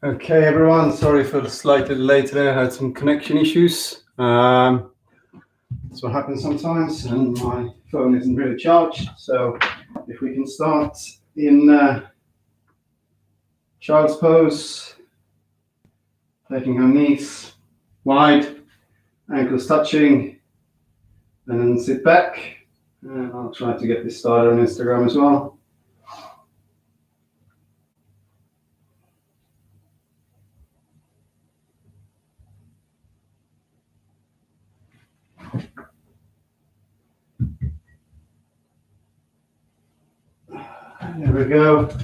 Okay, everyone. Sorry for the slight delay today. I had some connection issues. That's what happens sometimes, and my phone isn't really charged. So, if we can start in child's pose, taking our knees wide, ankles touching, and then sit back. And I'll try to get this started on Instagram as well. There we go.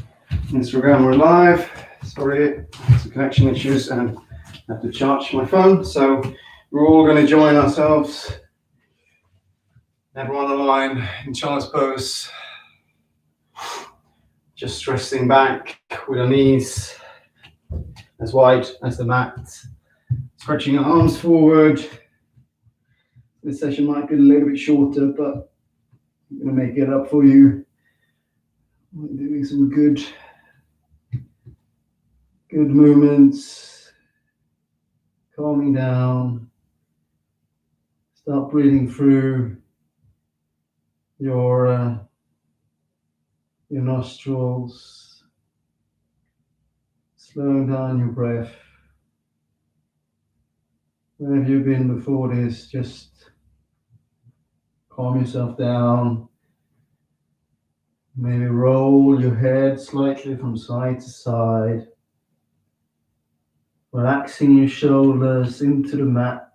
Instagram, we're live. Sorry, some connection issues and I have to charge my phone. So we're all going to join ourselves. Everyone aligned in child's pose. Just resting back with our knees as wide as the mat. Stretching our arms forward. This session might be a little bit shorter, but I'm going to make it up for you. I'm doing some good movements. Calming down. Start breathing through your nostrils. Slowing down your breath. Wherever you've been before this, just calm yourself down. Maybe roll your head slightly from side to side. Relaxing your shoulders into the mat.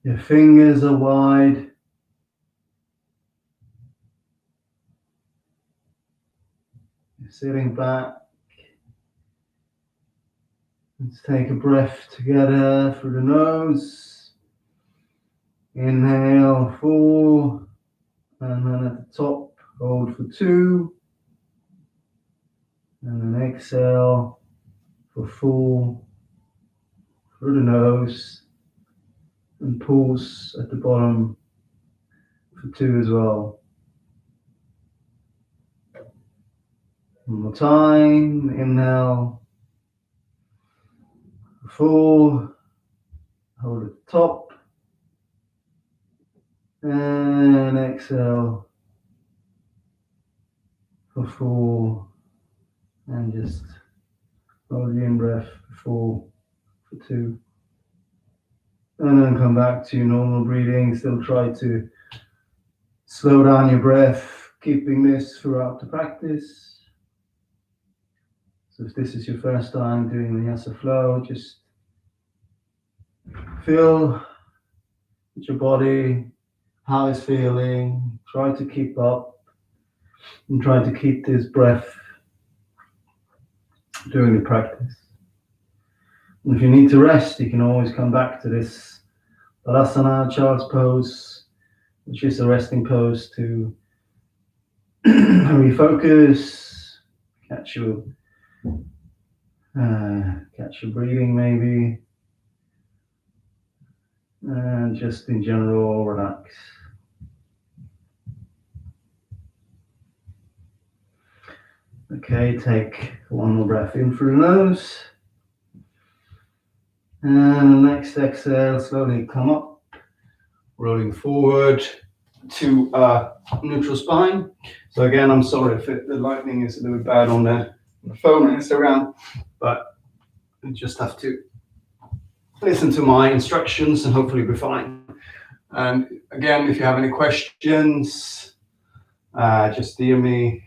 Your fingers are wide. You're sitting back. Let's take a breath together through the nose. Inhale 4, and then at the top, hold for 2, and then exhale for 4 through the nose, and pause at the bottom for 2 as well. One more time, inhale for 4, hold at the top, and exhale for 4, and just hold the in-breath for 2. And then come back to your normal breathing. Still try to slow down your breath, keeping this throughout the practice. So if this is your first time doing Vinyasa flow, just feel with your body, how it's feeling. Try to keep up and try to keep this breath during the practice. And if you need to rest, you can always come back to this Vinyasa child's pose, which is a resting pose, to refocus, catch your breathing maybe, and just in general relax. Okay, take one more breath in through the nose. And next exhale, slowly come up, rolling forward to neutral spine. So again, I'm sorry if the lighting is a little bit bad on the phone and Instagram, but you just have to listen to my instructions and hopefully be fine. And again, if you have any questions, just DM me,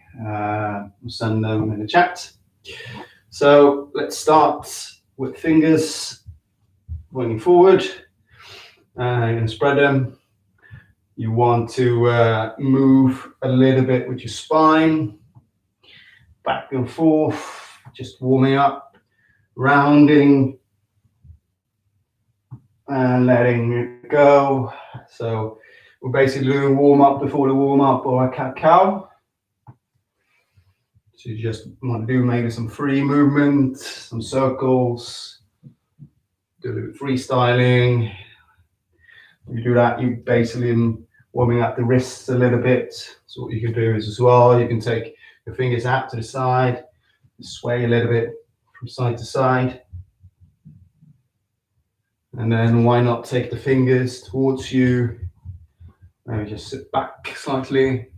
send them in the chat. So let's start with fingers pointing forward. And spread them. You want to move a little bit with your spine, back and forth, just warming up, rounding, and letting it go. So we're basically doing warm up before the warm up, or a cat-cow. So you just want to do maybe some free movement, some circles, do a little freestyling. You do that, you basically warming up the wrists a little bit. So what you can do is as well, you can take your fingers out to the side, sway a little bit, from side to side. And then why not take the fingers towards you? Maybe just sit back slightly.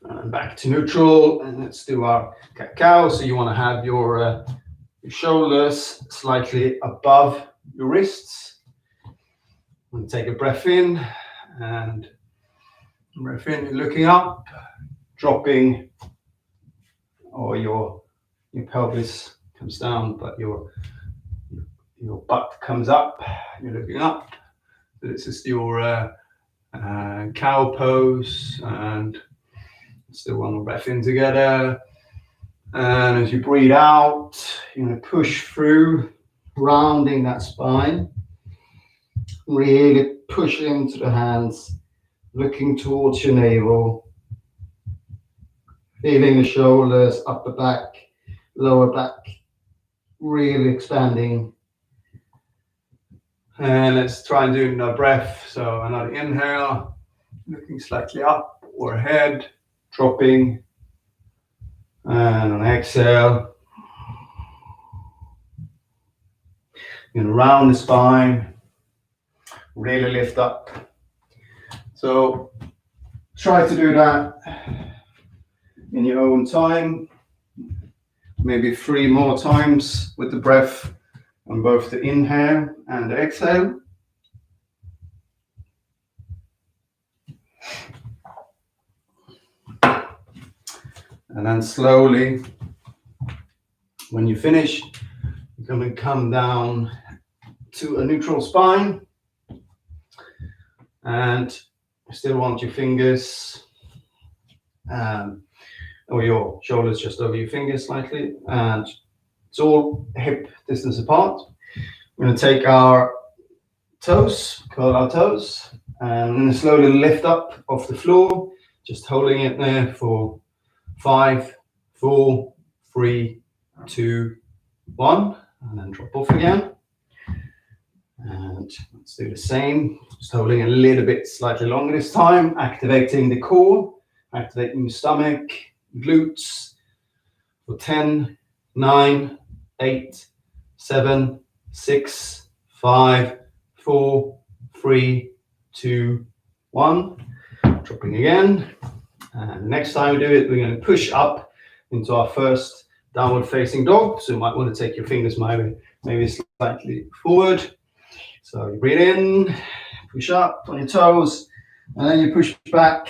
And back to neutral. And let's do our cat-cow. So you want to have your shoulders slightly above your wrists. And take a breath in. And breath in, you're looking up, dropping, or your pelvis comes down, but your butt comes up. You're looking up. So this is your cow pose, and still one more breath in together. And as you breathe out, you're going to push through, rounding that spine. Really push into the hands, looking towards your navel. Feeling the shoulders, upper back, lower back, really expanding. And let's try and do another breath. So another inhale, looking slightly up or ahead, dropping. And on exhale, you're going to round the spine, really lift up. So try to do that in your own time, maybe 3 more times with the breath on both the inhale and the exhale. And then slowly, when you finish, you're going to come down to a neutral spine. And you still want your fingers or your shoulders just over your fingers slightly. And it's all hip distance apart. We're going to take our toes, curl our toes, and I'm going to slowly lift up off the floor, just holding it there for 5, 4, 3, 2, 1, and then drop off again. And let's do the same, just holding a little bit slightly longer this time, activating the core, activating the stomach, glutes for 10, 9, 8, 7, 6, 5, 4, 3, 2, 1. Dropping again. And next time we do it, we're going to push up into our first downward facing dog. So you might want to take your fingers maybe slightly forward. So you breathe in, push up on your toes, and then you push back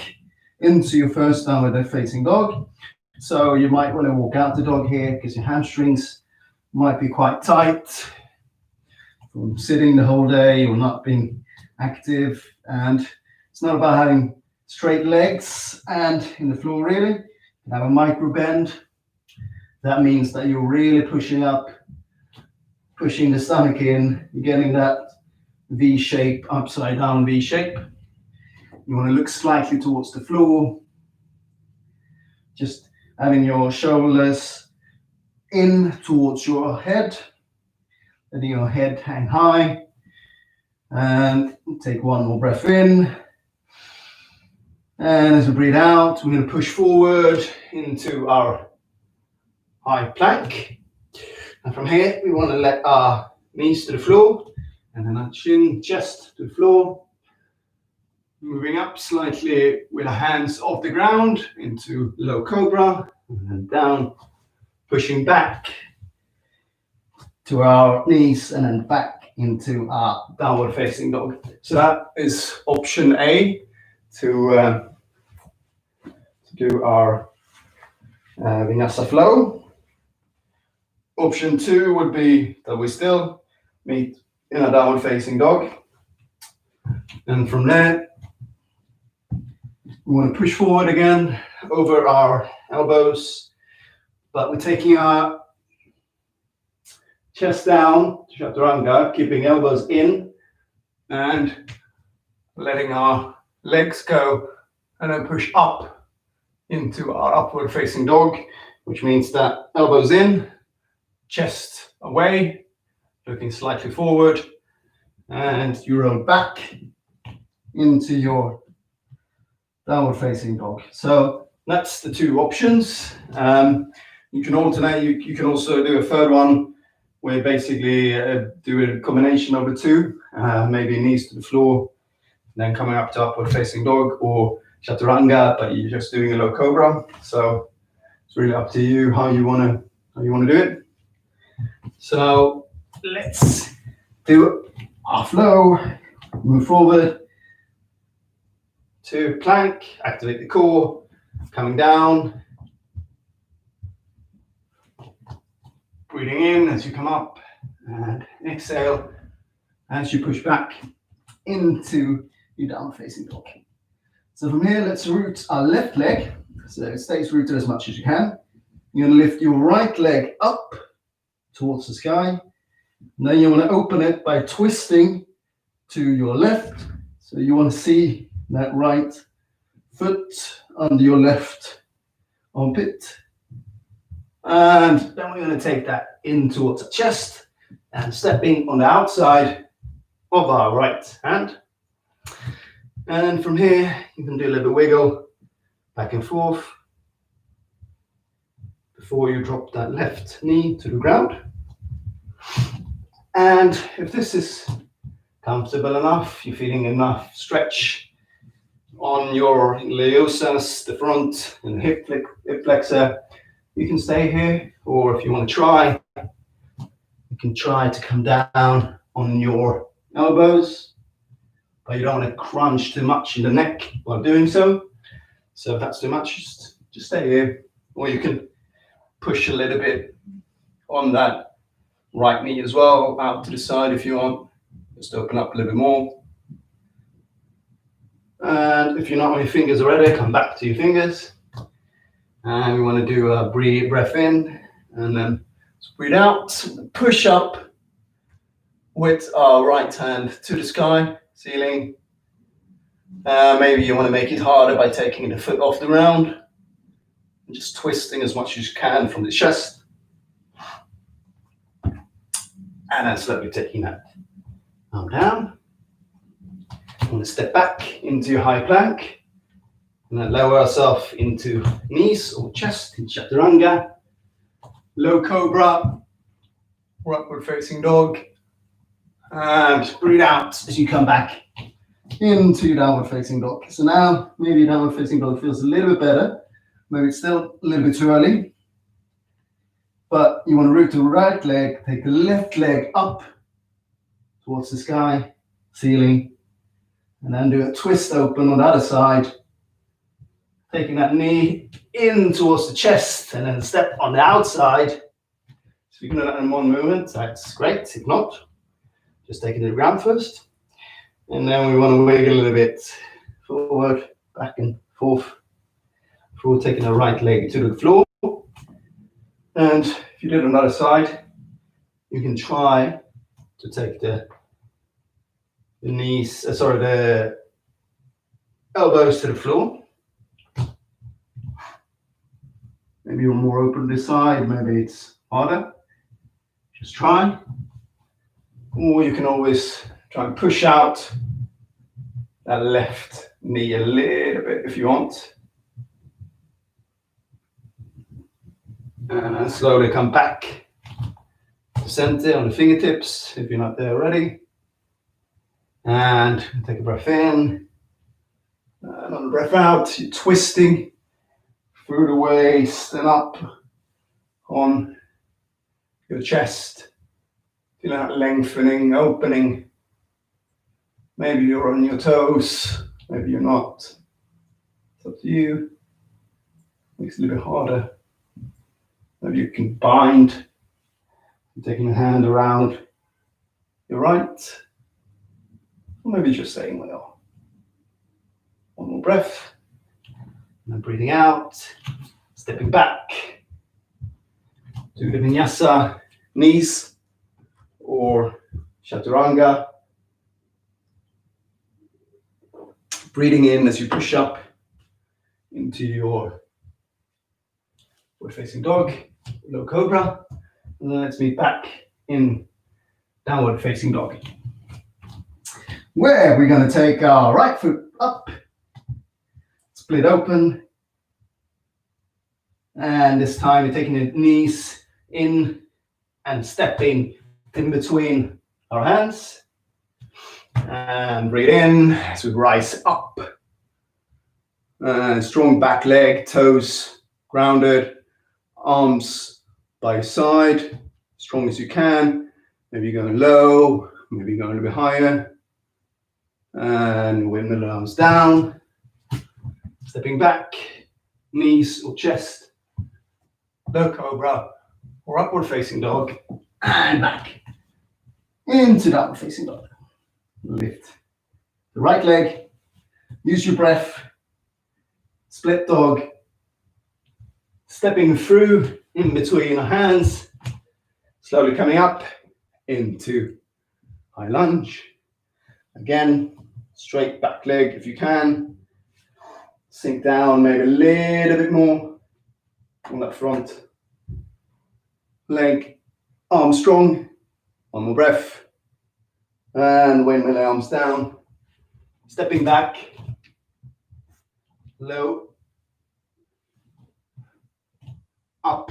into your first downward facing dog. So you might want to walk out the dog here because your hamstrings might be quite tight from sitting the whole day or not being active. And it's not about having straight legs and in the floor really. You have a micro bend. That means that you're really pushing up, pushing the stomach in, you're getting that V shape, upside down V shape. You want to look slightly towards the floor. Just having your shoulders in towards your head, letting your head hang high. And take one more breath in. And as we breathe out, we're going to push forward into our high plank. And from here, we want to let our knees to the floor and then our chin, chest to the floor. Moving up slightly with our hands off the ground into low cobra and then down, pushing back to our knees and then back into our downward facing dog. So that is option A to do our Vinyasa flow. Option 2 would be that we still meet in a downward facing dog. And from there, we want to push forward again over our elbows, but we're taking our chest down, chaturanga, keeping elbows in and letting our legs go, and then push up into our upward facing dog, which means that elbows in, chest away, looking slightly forward, and you roll back into your downward facing dog. So that's the two options. You can alternate. You can also do a third one where basically do a combination of the two, maybe knees to the floor, then coming up to upward facing dog, or chaturanga, but you're just doing a low cobra. So it's really up to you how you want to do it. So let's do our flow. Move forward to plank. Activate the core. Coming down. Breathing in as you come up, and exhale as you push back into your down facing dog. So from here, let's root our left leg, so it stays rooted as much as you can. You're going to lift your right leg up towards the sky. And then you want to open it by twisting to your left. So you want to see that right foot under your left armpit. And then we're going to take that in towards the chest and stepping on the outside of our right hand. And then from here, you can do a little bit wiggle back and forth before you drop that left knee to the ground. And if this is comfortable enough, you're feeling enough stretch on your iliacus, the front and hip flexor, you can stay here. Or if you want to try, you can try to come down on your elbows, but you don't want to crunch too much in the neck while doing so. So if that's too much, just stay here. Or you can push a little bit on that right knee as well, out to the side if you want. Just open up a little bit more. And if you're not on your fingers already, come back to your fingers. And we want to do a breath in and then breathe out. Push up with our right hand to the sky, ceiling. Maybe you want to make it harder by taking the foot off the ground and just twisting as much as you can from the chest. And then slowly taking that arm down. You want to step back into your high plank. And then lower ourselves into knees or chest in chaturanga, low cobra, or upward facing dog. And breathe out as you come back into your downward facing dog. So now maybe your downward facing dog feels a little bit better. Maybe it's still a little bit too early. But you want to root the right leg, take the left leg up towards the sky, ceiling, and then do a twist open on the other side. Taking that knee in towards the chest and then step on the outside. So you can do that in one movement, that's great. If not, just taking the ground first. And then we want to wiggle a little bit forward, back and forth, before taking the right leg to the floor. And if you do it on the other side, you can try to take the elbows to the floor. Maybe you're more open this side, maybe it's harder. Just try. Or you can always try and push out that left knee a little bit if you want. And then slowly come back to center on the fingertips if you're not there already. And take a breath in. Another breath out. You're twisting through the waist and up on your chest. Feel that lengthening, opening. Maybe you're on your toes, maybe you're not. It's up to you. Makes it a little bit harder. Maybe you can bind. Taking a hand around your right. Or maybe just staying where you are. One more breath. And then breathing out, stepping back to the Vinyasa, knees or chaturanga. Breathing in as you push up into your forward facing dog, low cobra. And then let's meet back in downward facing dog, where we're going to take our right foot up. Let's split open. And this time you're taking the knees in and stepping in between our hands. And breathe in as we rise up. Strong back leg, toes grounded, arms by your side, strong as you can. Maybe you're going low, maybe you're going a little bit higher. And windmill the arms down, stepping back, knees or chest, low cobra or upward facing dog, and back into downward facing dog. Lift the right leg, use your breath, split dog, stepping through in between our hands, slowly coming up into high lunge. Again, straight back leg if you can. Sink down maybe a little bit more on that front leg. Arms strong. One more breath. And windmill arms down. Stepping back. Low. Up.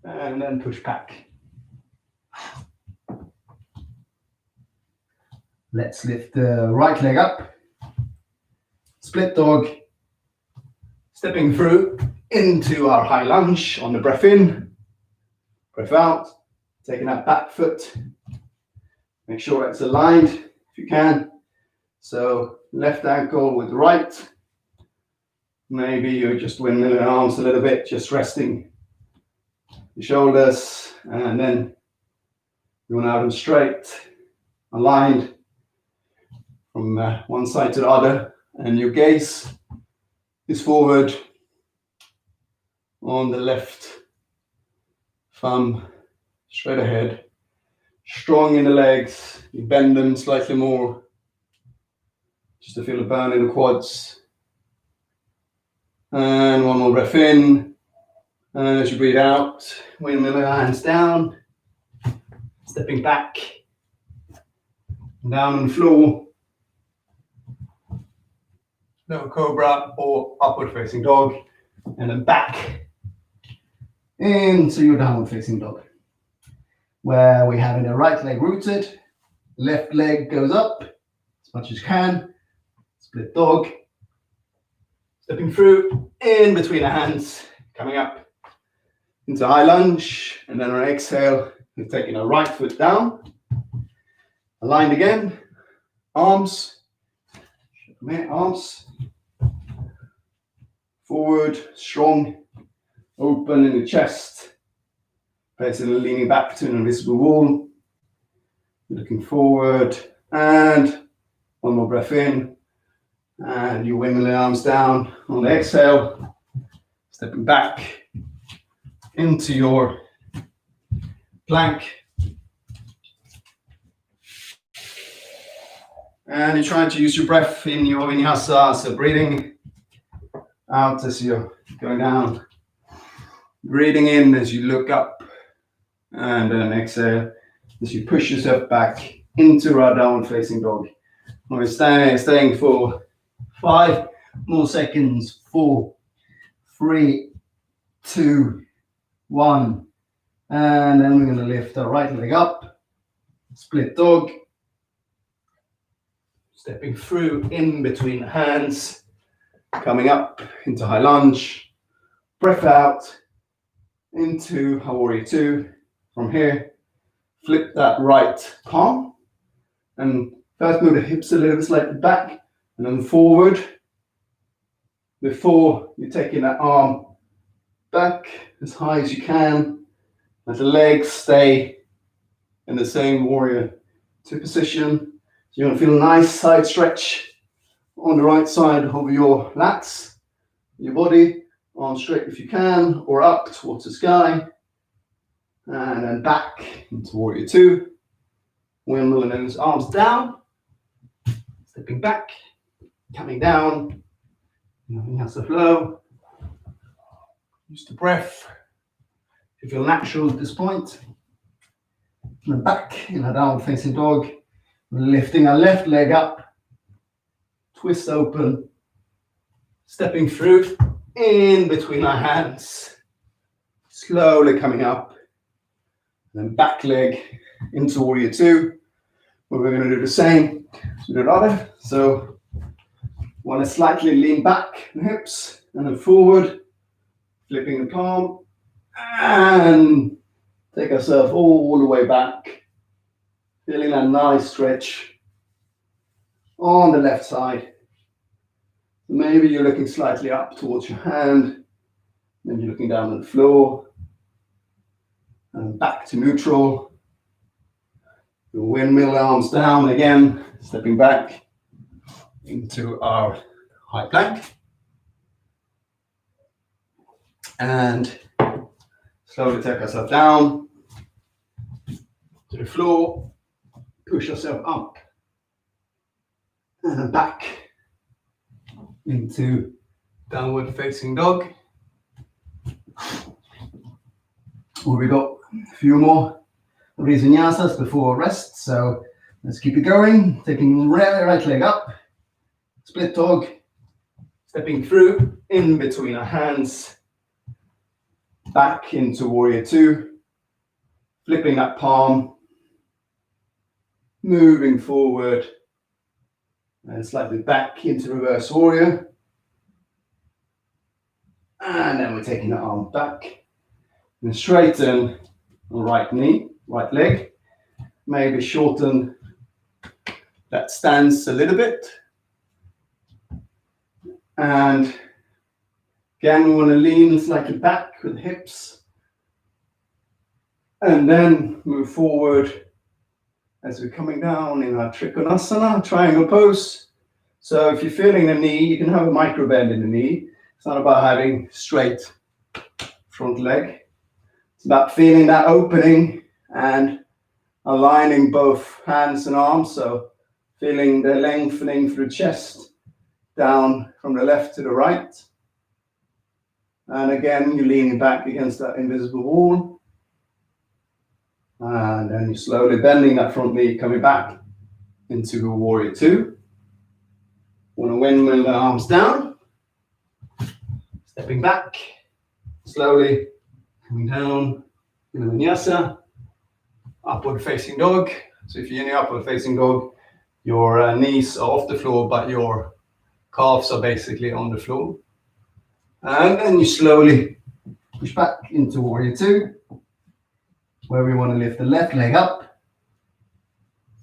And then push back. Let's lift the right leg up. Split dog. Stepping through into our high lunge on the breath in. Breath out. Taking that back foot. Make sure it's aligned if you can. So left ankle with right. Maybe you're just windmilling arms a little bit, just resting the shoulders, and then you want to have them straight, aligned from one side to the other, and your gaze is forward on the left thumb, straight ahead, strong in the legs. You bend them slightly more, just to feel the burn in the quads. And one more breath in. And as you breathe out, windmill your hands down, stepping back, down on the floor, lower cobra or upward facing dog, and then back into your downward facing dog, where we're having the right leg rooted, left leg goes up as much as you can, split dog, stepping through in between the hands, coming up into high lunge, and then on exhale, we're taking our right foot down, aligned again, arms forward, strong, open in the chest, basically leaning back to an invisible wall, looking forward, and one more breath in, and you windmill the arms down on the exhale, stepping back into your plank. And you're trying to use your breath in your vinyasa, so breathing out as you're going down, breathing in as you look up, and then exhale as you push yourself back into our downward facing dog. We're staying for 5 more seconds. 4, 3, 2, 1. And then we're going to lift our right leg up, split dog, stepping through in between the hands, coming up into high lunge, breath out into our warrior 2. From here, flip that right palm and first move the hips a little bit slightly back and then forward before you're taking that arm back as high as you can. Let the legs stay in the same warrior 2 position. So you're going to feel a nice side stretch on the right side of your lats, your body, arms straight if you can, or up towards the sky. And then back into warrior 2. Windmill those arms down, stepping back, coming down. Nothing else to flow. Use the breath. If you feel natural at this point. And then back in a downward facing dog. Lifting our left leg up twist open, stepping through in between our hands, slowly coming up, then back leg into warrior two, where we're going to do the same as we did other. So want to slightly lean back the hips and then forward, flipping the palm, and take ourselves all the way back, feeling that nice stretch on the left side. Maybe you're looking slightly up towards your hand, then you're looking down on the floor, and back to neutral. The windmill arms down again, stepping back into our high plank. And slowly take ourselves down to the floor, push yourself up, and back into downward facing dog. We got a few more of these vinyasas before rest, so let's keep it going. Taking right leg up, split dog, stepping through in between our hands, back into warrior two, flipping that palm, moving forward, and slightly back into reverse warrior. And then we're taking the arm back and straighten the right knee, right leg. Maybe shorten that stance a little bit. And again, we want to lean slightly back with the hips. And then move forward as we're coming down in our Trikonasana, triangle pose. So if you're feeling the knee, you can have a micro bend in the knee. It's not about having straight front leg. It's about feeling that opening and aligning both hands and arms. So feeling the lengthening through chest, down from the left to the right. And again, you're leaning back against that invisible wall. And then you're slowly bending that front knee, coming back into a warrior two. Want to windmill the arms down. Stepping back, slowly coming down in the vinyasa. Upward facing dog. So if you're in the upward facing dog, your knees are off the floor, but your calves are basically on the floor. And then you slowly push back into warrior two, where we want to lift the left leg up,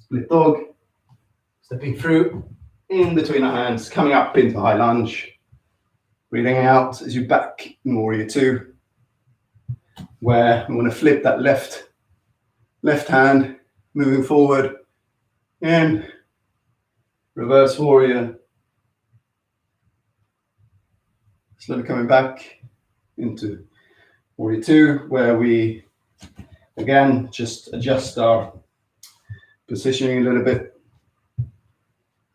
split dog, stepping through in between our hands, coming up into high lunge, breathing out as you back in warrior two, where we want to flip that left hand, moving forward in reverse warrior, slowly coming back into warrior two, where we again just adjust our positioning a little bit,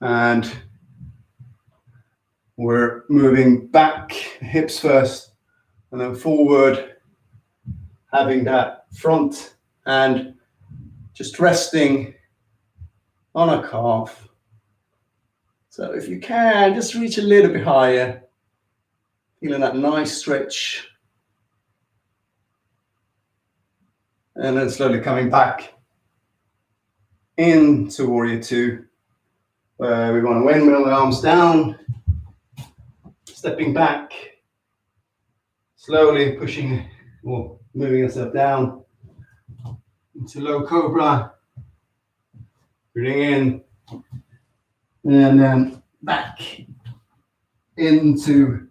and we're moving back, hips first, and then forward, having that front hand just resting on a calf. So if you can, just reach a little bit higher, feeling that nice stretch. And then slowly coming back into warrior two, where we want to windmill the arms down, stepping back, slowly pushing or moving yourself down into low cobra, breathing in, and then back into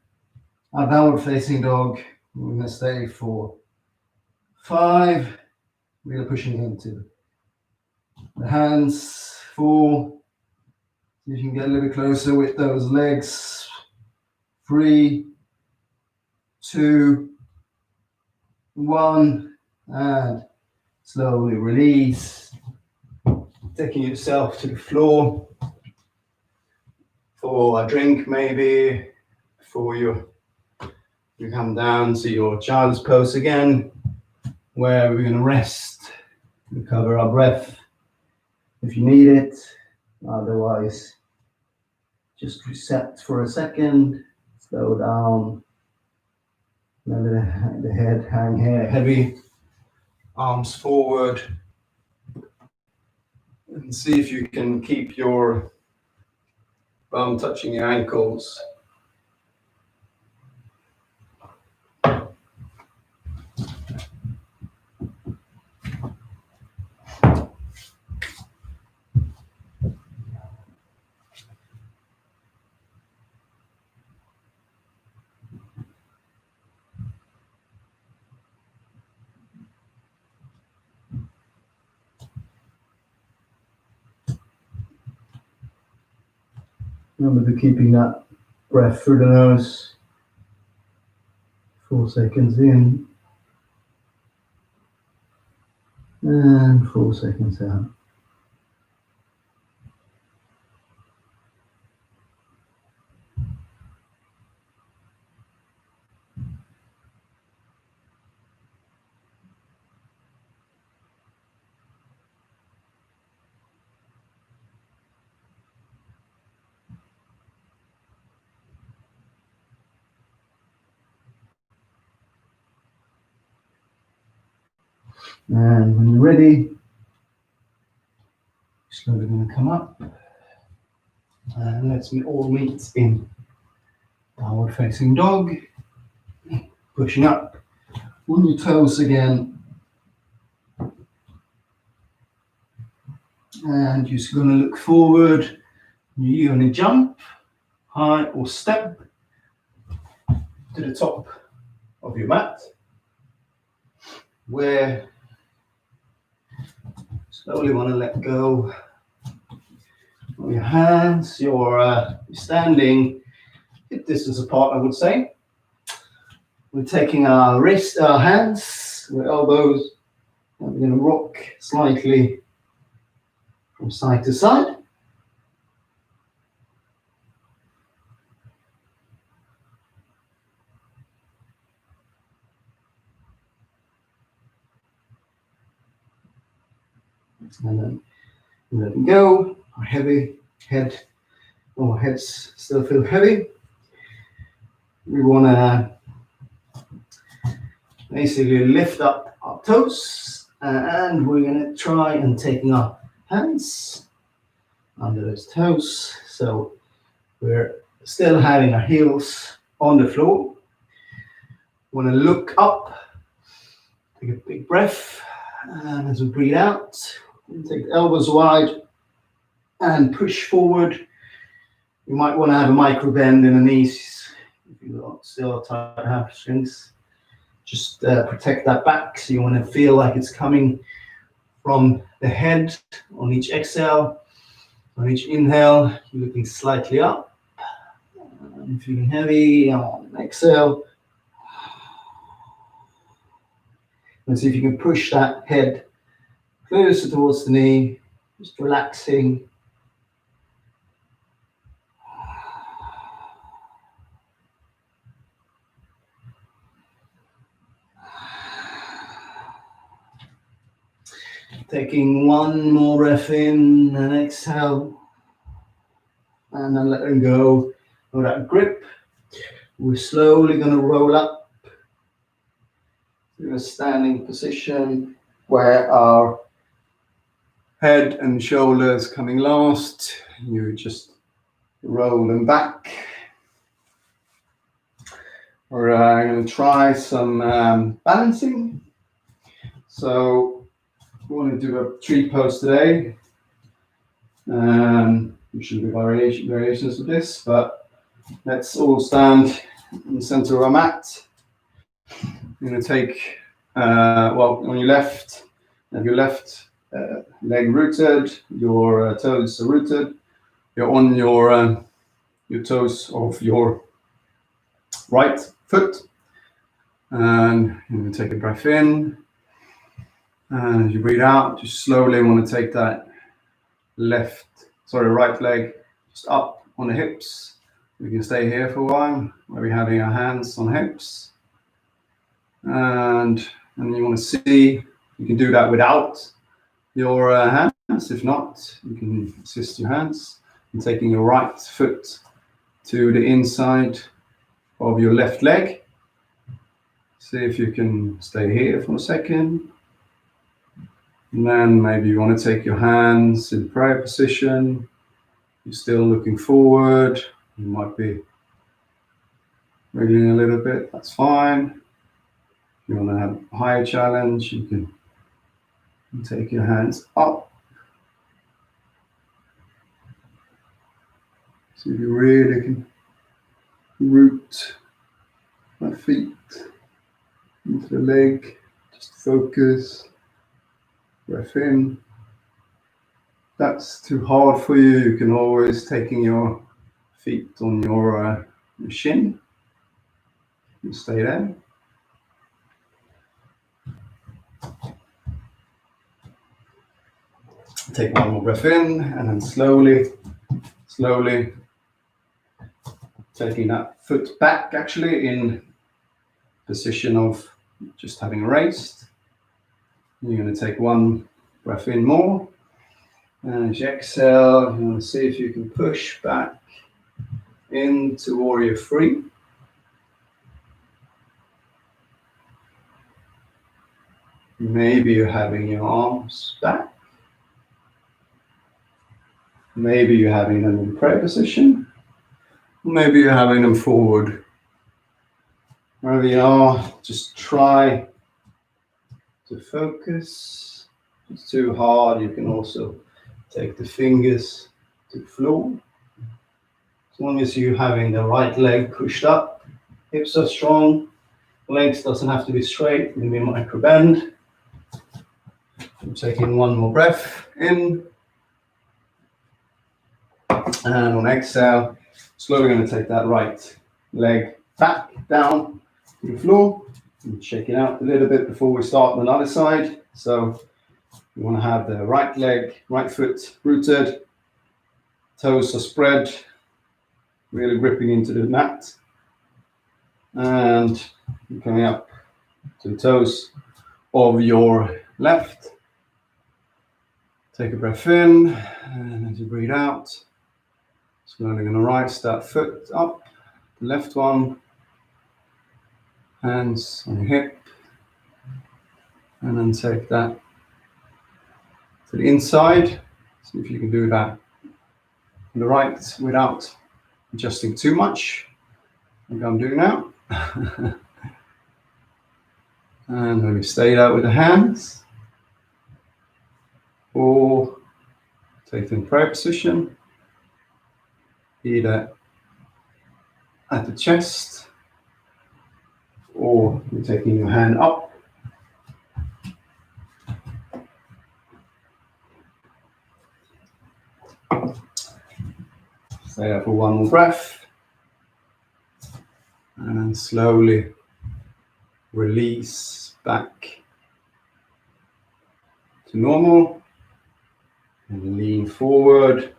our downward facing dog. We're going to stay for 5, really pushing into the hands, 4, you can get a little bit closer with those legs, 3, 2, 1, and slowly release, taking yourself to the floor for a drink maybe, before you come down to your child's pose again, where we're going to rest, recover our breath if you need it, otherwise Just reset for a second, slow down, let the head hang here heavy, arms forward, and see if you can keep your bum touching your ankles. Remember to keeping that breath through the nose. 4 seconds in and 4 seconds out. And when you're ready, slowly going to come up. And let's all meet in downward facing dog. Pushing up on your toes again. And you're just going to look forward. You're going to jump, high or step to the top of your mat, where slowly want to let go of your hands. You're standing hip distance apart, I would say. We're taking our hands, our elbows, and we're going to rock slightly from side to side. And then let it go. Our heavy head, our heads still feel heavy. We want to basically lift up our toes, and we're going to try and take our hands under those toes. So we're still having our heels on the floor. Want to look up, take a big breath, and as we breathe out, take the elbows wide and push forward. You might want to have a micro bend in the knees if you still tight hamstrings. Just protect that back. So you want to feel like it's coming from the head on each exhale. On each inhale, you're looking slightly up. And feeling heavy on exhale. And see if you can push that head closer towards the knee, just relaxing. Taking one more breath in and exhale. And then letting go of that grip. We're slowly going to roll up to a standing position where our head and shoulders coming last. You just roll them back. We're going to try some balancing. So we want to do a tree pose today. There should be variations of this, but let's all stand in the center of our mat. You're going to take, on your left, have your left leg rooted, your toes are rooted. You're on your toes of your right foot. And you're going to take a breath in. And as you breathe out, just slowly want to take that right leg just up on the hips. We can stay here for a while, where we're having our hands on hips. And you want to see, you can do that without your hands. If not, you can assist your hands in taking your right foot to the inside of your left leg. See if you can stay here for a second. And then maybe you want to take your hands in prayer position. You're still looking forward. You might be wriggling a little bit, that's fine. If you want to have a higher challenge, you can take your hands up. So you really can root my feet into the leg. Just focus. Breath in. If that's too hard for you, you can always taking your feet on your shin. You stay there. Take one more breath in, and then slowly taking that foot back, actually in position of just having raised. You're going to take one breath in more, and as you exhale, you want to see if you can push back into warrior 3. Maybe you're having your arms back. Maybe you're having them in prayer position. Maybe you're having them forward. Wherever you are, just try to focus. If it's too hard, you can also take the fingers to the floor. As long as you're having the right leg pushed up, hips are strong, legs doesn't have to be straight, maybe micro bend. I'm taking one more breath in. And on exhale, slowly going to take that right leg back down to the floor and shake it out a little bit before we start on the other side. So you want to have the right leg, right foot rooted, toes are spread, really gripping into the mat. And you're coming up to the toes of your left. Take a breath in, and as you breathe out, slowly going to rise that foot up, the left one, hands on your hip, and then take that to the inside. See if you can do that on the right without adjusting too much, like I'm doing now. And maybe stay there with the hands, or take them in prayer position, either at the chest, or you're taking your hand up. Stay there for one more breath, and then slowly release back to normal, and lean forward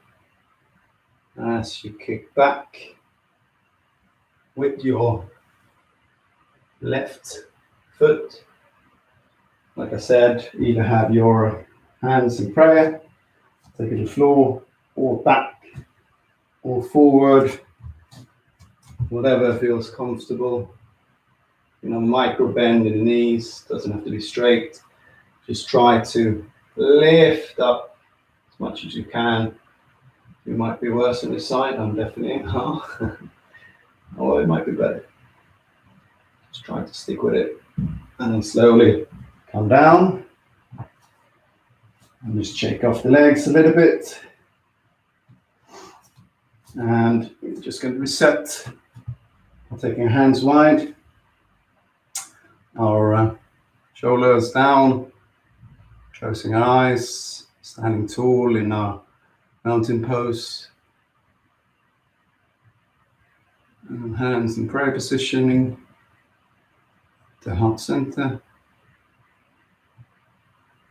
as you kick back with your left foot. Like I said, either have your hands in prayer, take it to the floor, or back, or forward, whatever feels comfortable. You know, micro bend in the knees, doesn't have to be straight. Just try to lift up as much as you can. You might be worse on this side, I'm definitely or it might be better. Just try to stick with it, and then slowly come down and just shake off the legs a little bit. And we're just going to reset, taking our hands wide, our shoulders down, closing our eyes, standing tall in our mountain pose. And hands in prayer positioning, the heart center.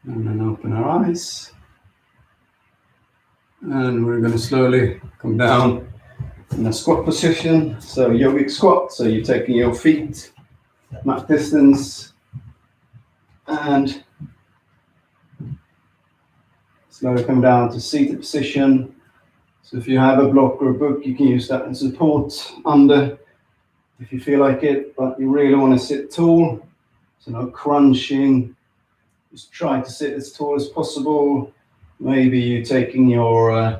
And then open our eyes. And we're going to slowly come down in a squat position. So yogic squat. So you're taking your feet mat distance and slowly come down to seated position. So if you have a block or a book, you can use that as support under if you feel like it, but you really want to sit tall, so no crunching. Just try to sit as tall as possible. Maybe you're taking your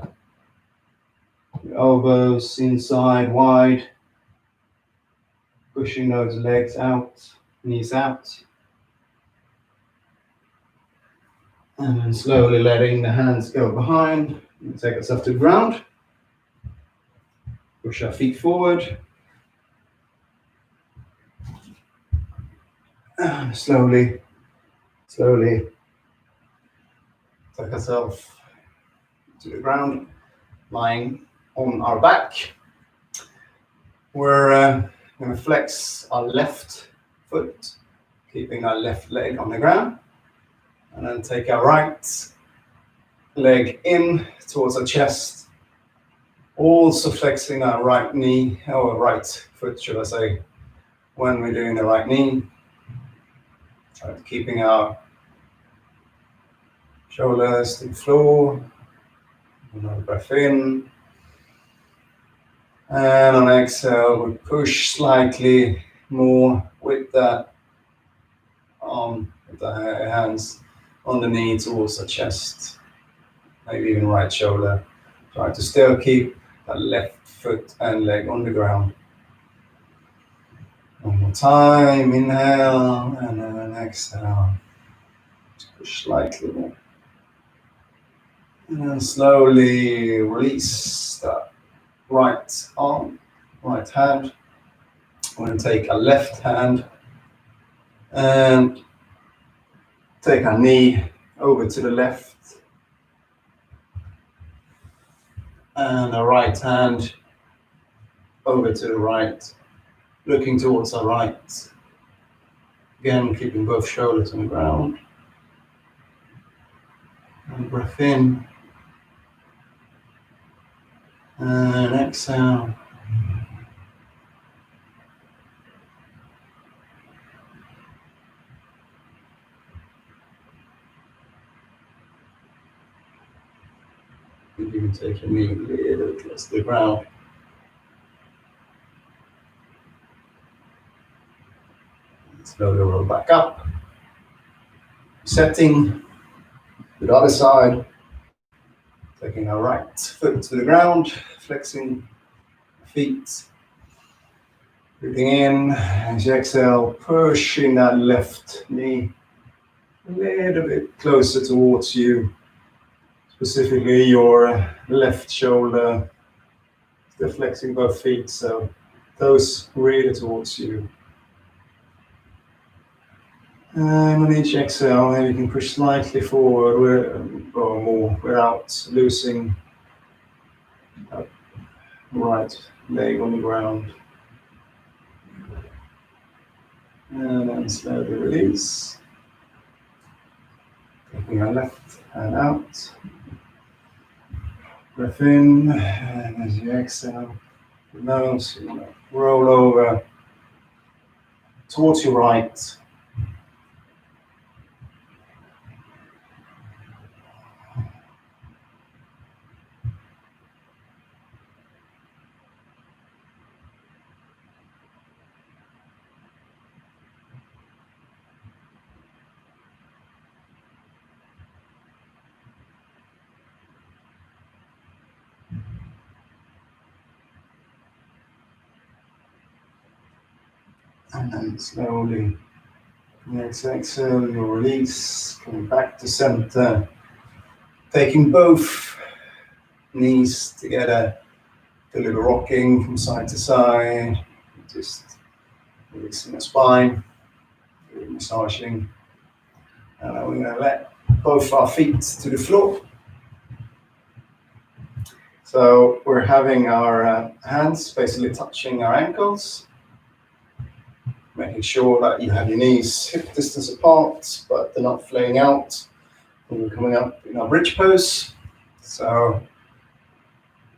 elbows inside wide, pushing those legs out, knees out. And then slowly letting the hands go behind. Take us up to the ground. Push our feet forward. And slowly take ourselves to the ground, lying on our back. We're going to flex our left foot, keeping our left leg on the ground. And then take our right leg in towards our chest. Also flexing our right knee, or right foot, should I say, when we're doing the right knee. Keeping our shoulders to the floor. Another breath in. And on exhale, we push slightly more with the arm, with the hands on the knee towards the chest. Maybe even right shoulder. Try to still keep that left foot and leg on the ground. One more time, inhale, and then exhale. Just push slightly more. And then slowly release that right arm, right hand. We're going to take our left hand and take our knee over to the left. And our right hand over to the right, looking towards our right. Again, keeping both shoulders on the ground. And breath in. And exhale. You can take your knee a little close to the ground. Slowly roll back up. Setting to the other side. Taking our right foot to the ground, flexing feet. Breathing in, as you exhale, pushing that left knee a little bit closer towards you. Specifically your left shoulder. Still flexing both feet, so toes really towards you. And on each exhale, maybe you can push slightly forward or more without losing that right leg on the ground. And then slowly release. Taking our left hand out. Breath in, and as you exhale, the nose, you want to roll over towards your right. And then slowly, next exhale, you release, coming back to center, taking both knees together, do a little rocking from side to side, just releasing the spine, massaging. And then we're going to let both our feet to the floor. So we're having our hands basically touching our ankles. Making sure that you have your knees hip distance apart, but they're not flaying out. And we're coming up in our bridge pose. So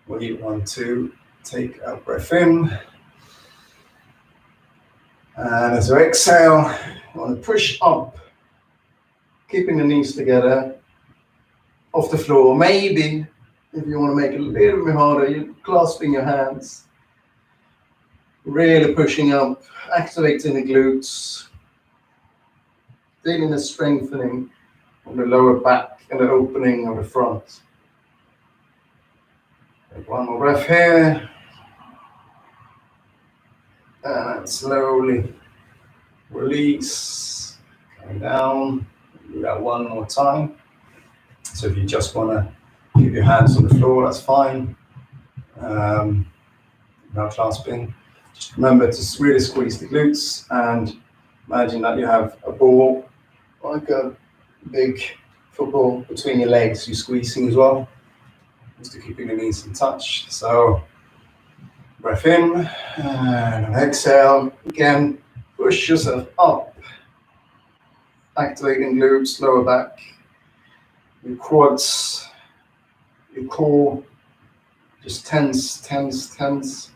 we want to take a breath in. And as we exhale, we want to push up, keeping the knees together, off the floor. Maybe If you want to make it a little bit harder, you're clasping your hands, really pushing up, activating the glutes, feeling the strengthening of the lower back and the opening of the front. Take one more breath here. And slowly release, coming down. Do that one more time. So if you just want to keep your hands on the floor, that's fine. Without clasping. Just remember to really squeeze the glutes and imagine that you have a ball, like a big football between your legs. You're squeezing as well, just to keep your knees in touch. So breath in and exhale. Again, push yourself up. Activating glutes, lower back, your quads, your core. Just tense, tense, tense.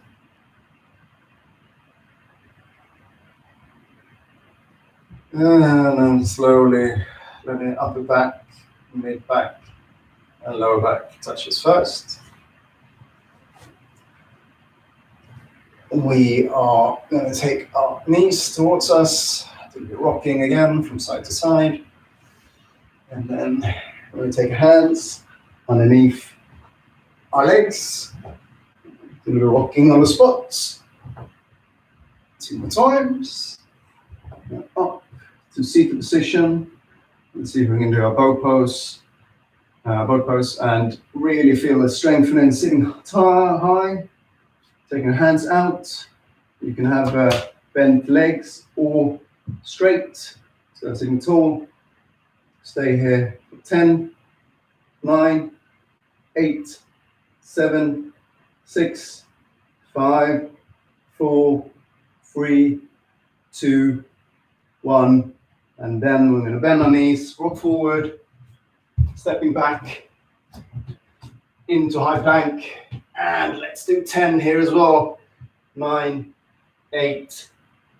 And then slowly letting the upper back, mid back, and lower back touches first. We are going to take our knees towards us, do the rocking again from side to side. And then we're going to take our hands underneath our legs, do the rocking on the spots. 2 more times. And up to seated position. Let's see if we can do our bow pose. And really feel the strengthening sitting high. Taking your hands out. You can have bent legs or straight. So sitting tall. Stay here for 10, 9, 8, 7, 6, 5, 4, 3, 2, 1. And then we're going to bend our knees, rock forward, stepping back into high plank. And let's do 10 here as well. 9, 8,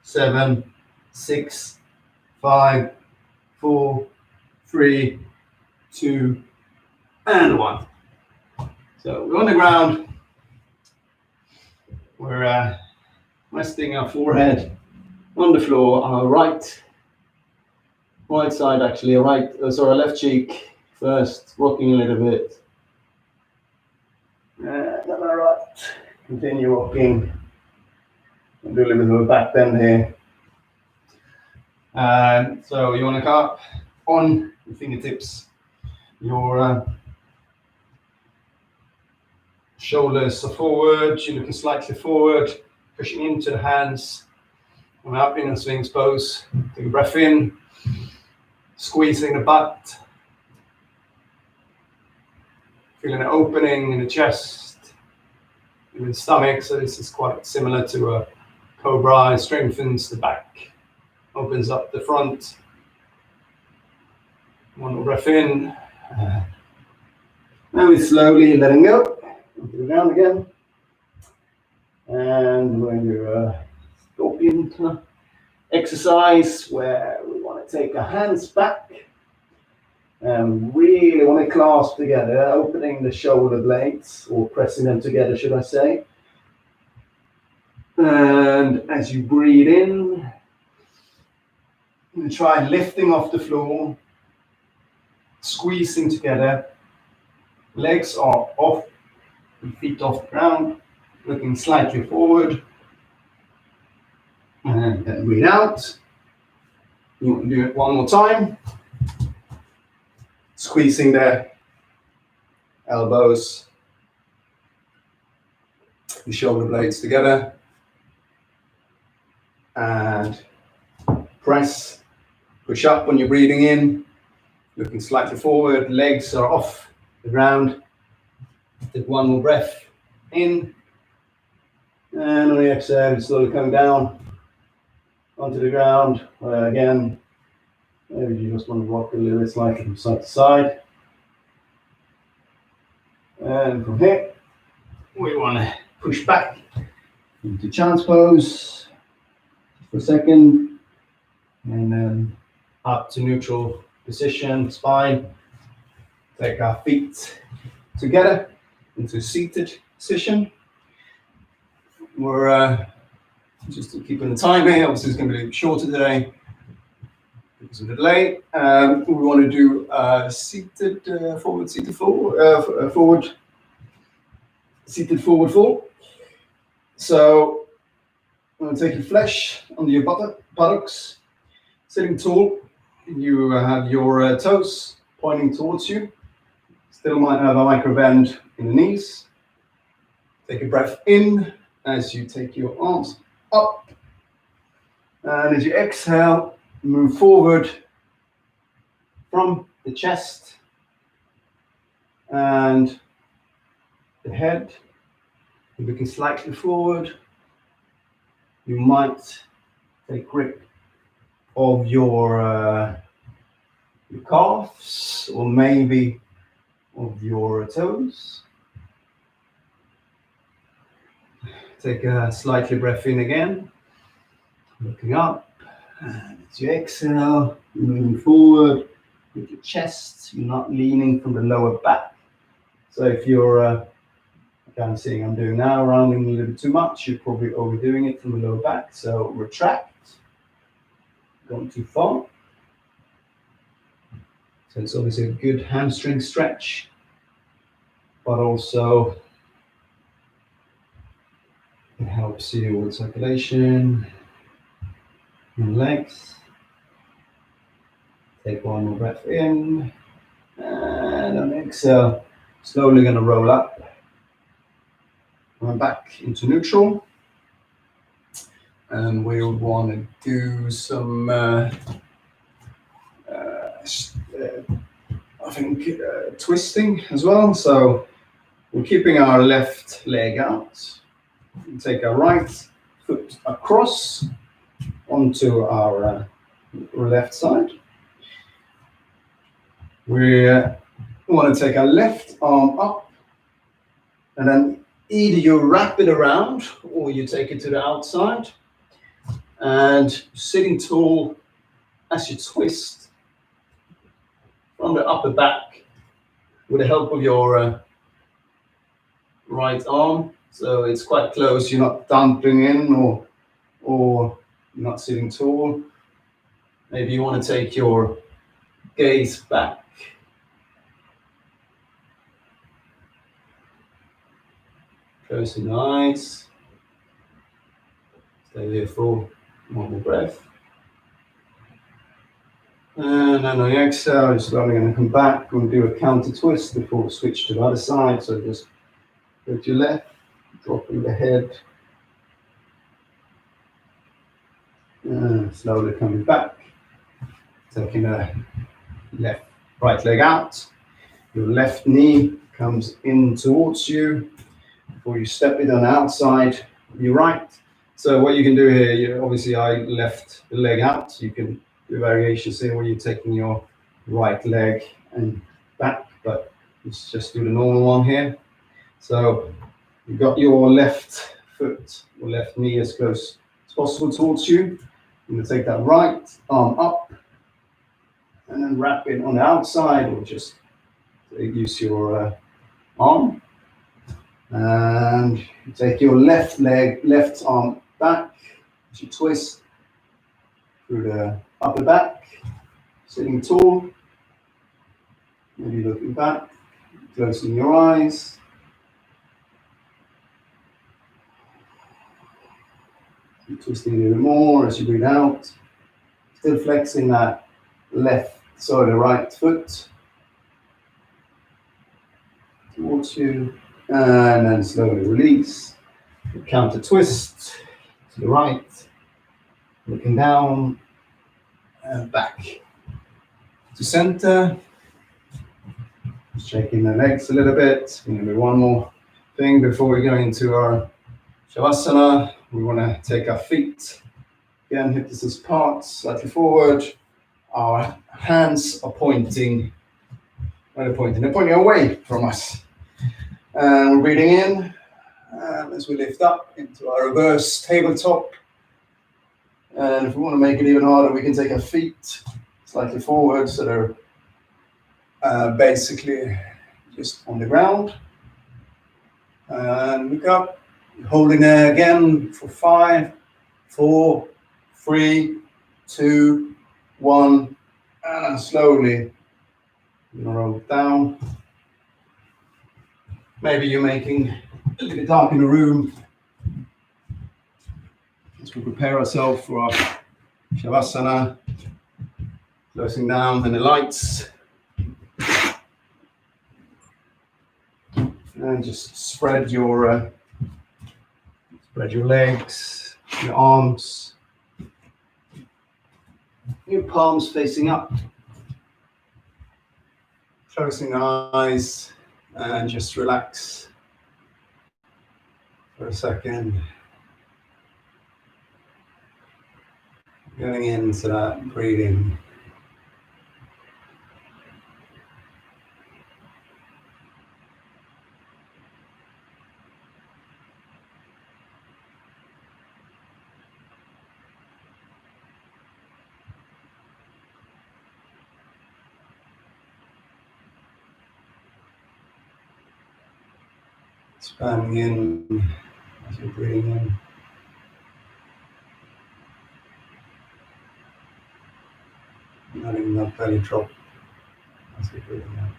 7, 6, 5, 4, 3, 2, and 1. So we're on the ground. We're resting our forehead on the floor. Our right side, actually, our left cheek first, rocking a little bit. And then our right, continue rocking. I'll do a little bit of a back bend here. So you want to come up on your fingertips. Your shoulders are forward. You're looking slightly forward, pushing into the hands. Coming up in a swings pose. Take a breath in, squeezing the butt. Feeling an opening in the chest, in the stomach. So this is quite similar to a cobra. It strengthens the back, opens up the front. One more breath in. Now we're slowly letting go. Onto the ground again. And we're going to do a scorpion exercise where we want to take our hands back and really want to clasp together, opening the shoulder blades, or pressing them together, should I say. And as you breathe in, you try lifting off the floor, squeezing together. Legs are off, feet off the ground, looking slightly forward. And then breathe out. You want to do it one more time. Squeezing the elbows, the shoulder blades together. And press, push up when you're breathing in, looking slightly forward, legs are off the ground. Take one more breath in, and on the exhale, slowly come down onto the ground. Again, maybe you just want to rock a little bit slightly from side to side. And from here, we want to push back into child's pose for a second, and then up to neutral position, spine. Take our feet together, into seated position. We're just keeping the time here. Obviously, it's going to be a bit shorter today because of the delay. We want to do seated forward, seated forward, seated forward fold. So I'm going to take your flesh under your buttocks, sitting tall. You have your toes pointing towards you. Still might have a micro bend in the knees. Take a breath in as you take your arms up. And as you exhale, move forward from the chest and the head. You're looking slightly forward. You might take grip of your calves or maybe of your toes. Take a slightly breath in again, looking up, and as you exhale, you're moving forward with your chest. You're not leaning from the lower back. So if you're, like I'm seeing I'm doing now, rounding a little bit too much, you're probably overdoing it from the lower back. So retract, going too far. So it's obviously a good hamstring stretch, but also it helps you with circulation in legs. Take one more breath in, and on exhale, slowly going to roll up and back into neutral. And we'll want to do some, twisting as well. So we're keeping our left leg out. We take our right foot across onto our left side. We want to take our left arm up, and then either you wrap it around or you take it to the outside, and sitting tall as you twist from the upper back with the help of your right arm. So it's quite close. You're not dumping in or you're not sitting tall. Maybe you want to take your gaze back. Closing the eyes. Stay here for one more breath. And then on the exhale, you're slowly going to come back. We'll do a counter twist before we switch to the other side. So just go to your left, dropping the head. And slowly coming back. Taking the right leg out. Your left knee comes in towards you before you step it on the outside of your right. So what you can do here, obviously I left the leg out. You can do variations here where you're taking your right leg and back, but let's just do the normal one here. So you've got your left foot or left knee as close as possible towards you. You're going to take that right arm up and then wrap it on the outside, or just use your arm. And you take your left arm back as you twist through the upper back, sitting tall, maybe looking back, closing your eyes. Keep twisting a little more as you breathe out, still flexing that the right foot towards you, and then slowly release. Counter twist to the right, looking down and back to center. Just shaking the legs a little bit. We're going to do one more thing before we go into our Shavasana. We want to take our feet, again, hip distance apart, slightly forward. Our hands are pointing, where they're pointing? They're pointing away from us. And we're breathing in as we lift up into our reverse tabletop. And if we want to make it even harder, we can take our feet slightly forward so they're basically just on the ground. And look up, holding there again for 5, 4, 3, 2, 1, and slowly roll down. Maybe you're making a little bit dark in the room as we prepare ourselves for our Shavasana, closing down the lights. And just spread your legs, your arms, your palms facing up. Closing eyes and just relax for a second. Going into that breathing. Expanding in as you're breathing in. Letting that belly drop as you're breathing out.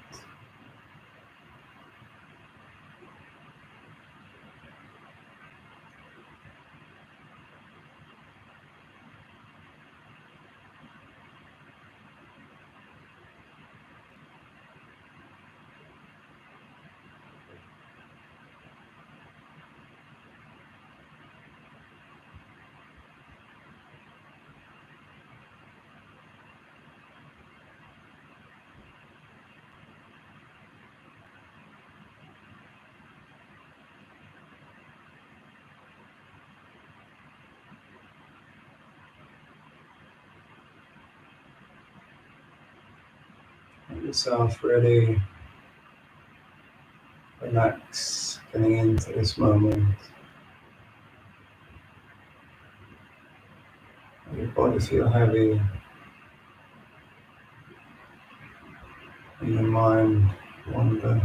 Let yourself really relax, getting into this moment. Let your body feel heavy, and your mind wander.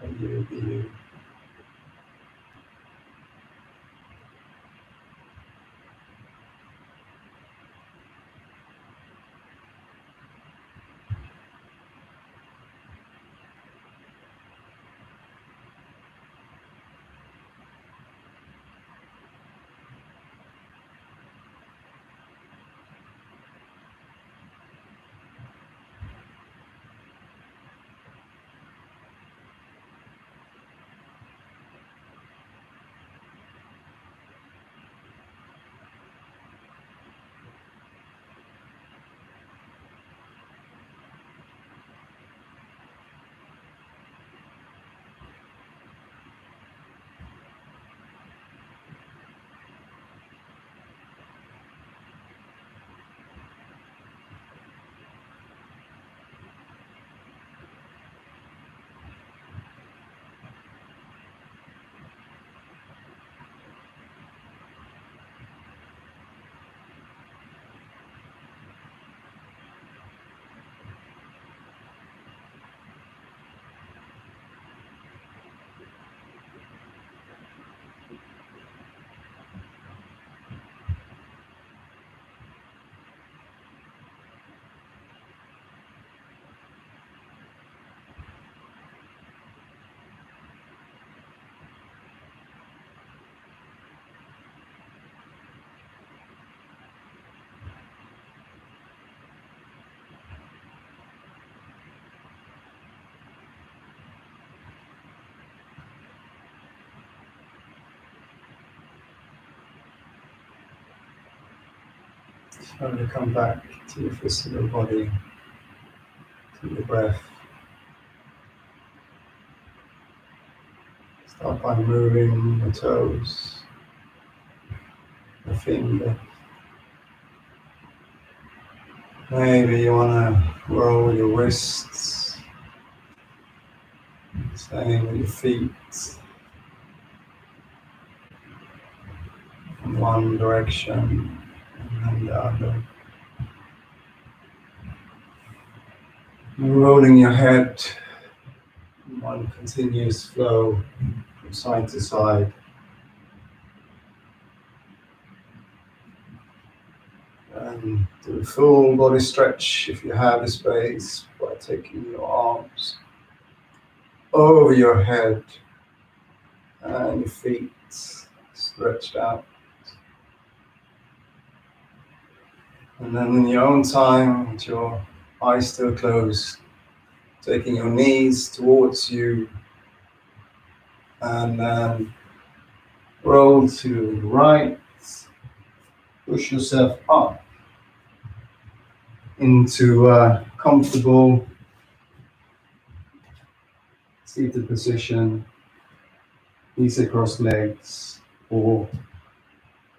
Let you be you. Slowly come back to your physical body, to your breath. Start by moving your toes, your finger. Maybe you want to roll your wrists, same with your feet, from one direction and then the other. Rolling your head in one continuous flow from side to side. And do a full body stretch if you have the space by taking your arms over your head and your feet stretched out. And then in your own time, with your eyes still closed, taking your knees towards you and then roll to the right, push yourself up into a comfortable seated position, knees across legs, or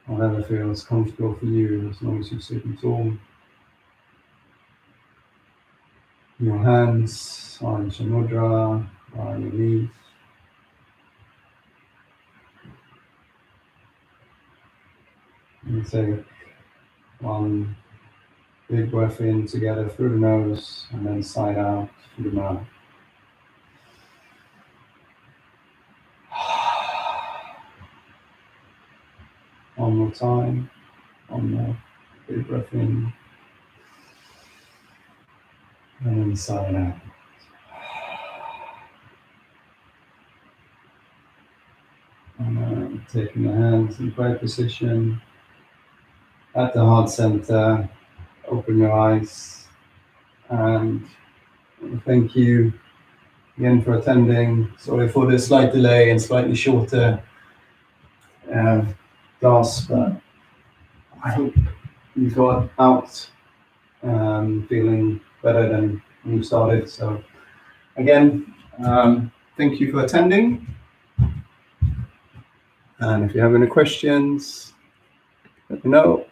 whatever feels comfortable for you, as long as you're sitting tall. Your hands on Mudra, on your knees. And take one big breath in together through the nose and then side out through the mouth. One more time. One more big breath in. And then side out. And taking the hands in prayer position at the heart center. Open your eyes. And thank you again for attending. Sorry for the slight delay and slightly shorter class, but I hope you got out feeling better than when you started. So again, thank you for attending. And if you have any questions, let me know.